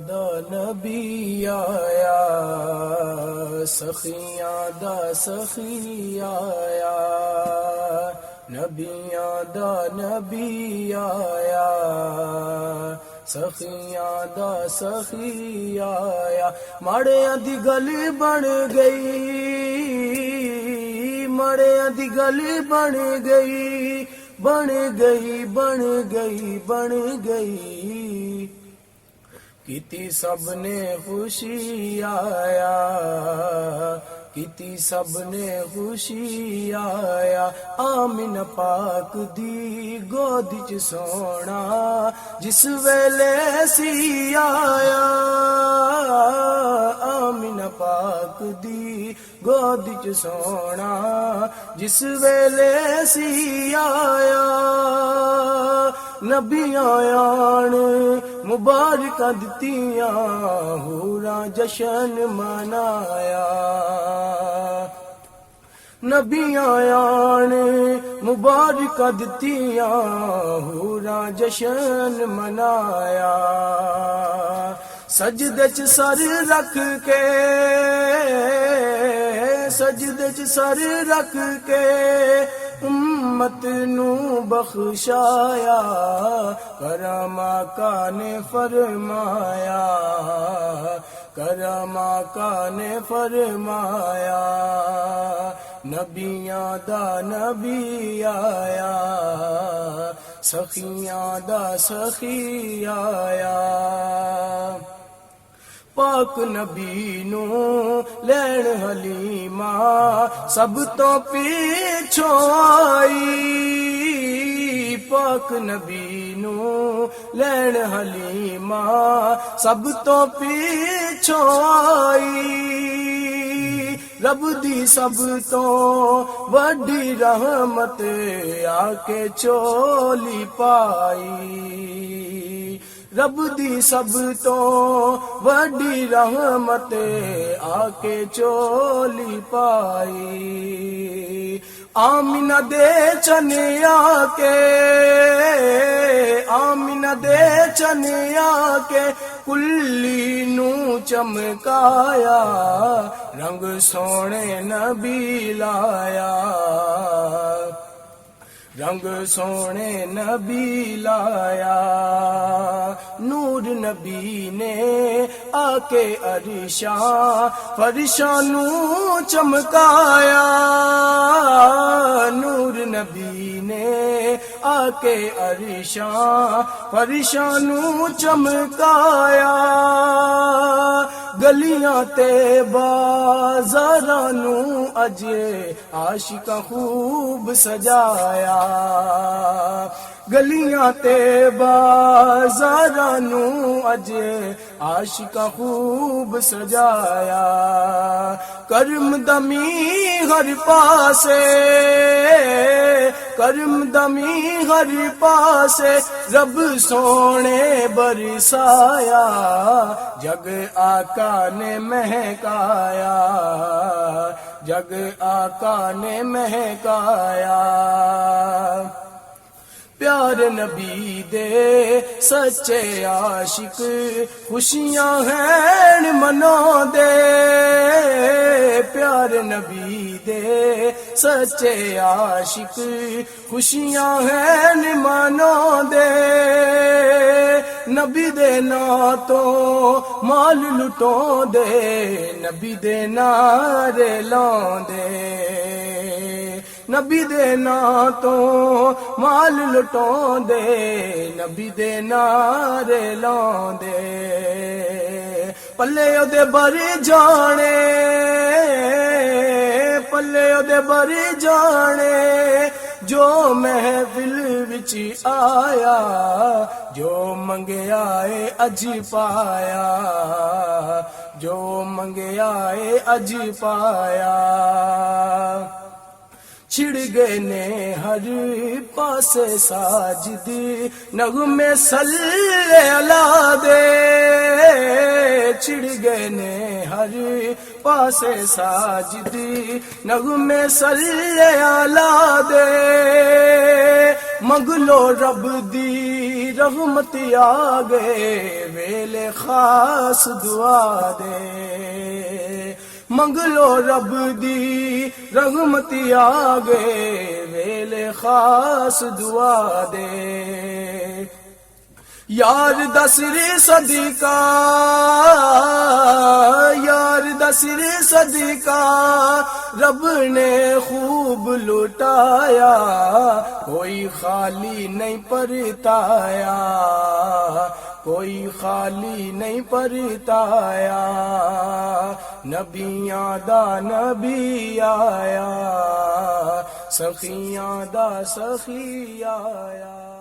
دا نبی آیا، سخیاں دا سخی آیا، نبیاں دا نبی آیا، سخیاں دا سخی آیا، ماڑیاں دی گل بن گئی، ماڑیاں دی گل بن گئی، بن گئی بن گئی بن گئی، کیتی سب نے خوشی آیا، کیتی سب نے خوشی آیا، آمین پاک دی گود چ سونا جس ویلے سی آیا، آمین پاک دی گود چ سونا جس ویلے سی آیا، نبیاں آن مبارکاں دتیاں ہوراں جشن منایا، نبیاں آن مبارکاں دتیاں ہوراں جشن منایا، سجدے چ سر رکھ کے، سجدے چ سر رکھ کے امت نو بخشایا، کرم آقا نے فرمایا، کرم آقا نے فرمایا، نبیاں دا نبی آیا، سخیاں دا سخی آیا، پاک نبی نو لین حلیمہ سب تو پیچھوں آئی، پاک نبی نو لین حلیمہ سب تو پیچھوں آئی، رب دی سب تو وڈی رحمت آ کے چولی پائی، رب دی سب تو وڈی رحمت آ کے چولی پائی، آمینہ دے چنیا کے، آمینہ دے چنیا کے کلی نو چمکایا، رنگ سونے نبی لایا، رنگ سونے نبی لایا، نور نبی نے آ کے عرشاں فرشاں نو چمکایا، نور نبی نے آ کے عرشاں فرشاں نو چمکایا، گلیاں تے بازاراں نو اج عاشقاں خوب سجایا، گلیاں تے بازاراں نو اج عاشقاں خوب سجایا، کرم دمی ہر پاسے، کرم دمی ہر پاسے رب سونے برسایا، جگ آقا نے مہکایا، جگ آقا نے مہکایا، پیار نبی دے سچے عاشق خوشیاں ہیں منو دے، پیار نبی دے سچے عاشق خوشیاں ہیں منو دے، نبی دے نا تو مال لٹوں دے، نبی دے نعرے لاؤں دے، نبی دے نا تو مال لٹوں دے، نبی دے نعرے لاؤں دے، پلے او دے بر جانے، پلے او دے بر جانے، جو محفل وچ آیا، جو منگیا اے اج پایا، جو منگیا اے اج پایا، چھڑ گئے نے ہر پاسے ساجدی نغمے صلی اللہ دے، چھڑ گئے نے ہر ہر پاسے ساجدی نغمے صلی اعلیٰ دے منگلو رب دی رحمت آگے ویلے خاص دعا دے منگلو رب دی رحمت آگے ویلے خاص دعا دے یار دسری صدیقہ یار دسری صدیقہ رب نے خوب لٹایا کوئی خالی نہیں پرتایا کوئی خالی نہیں پرتایا نبیاں دا نبی آیا سخیاں دا سخی آیا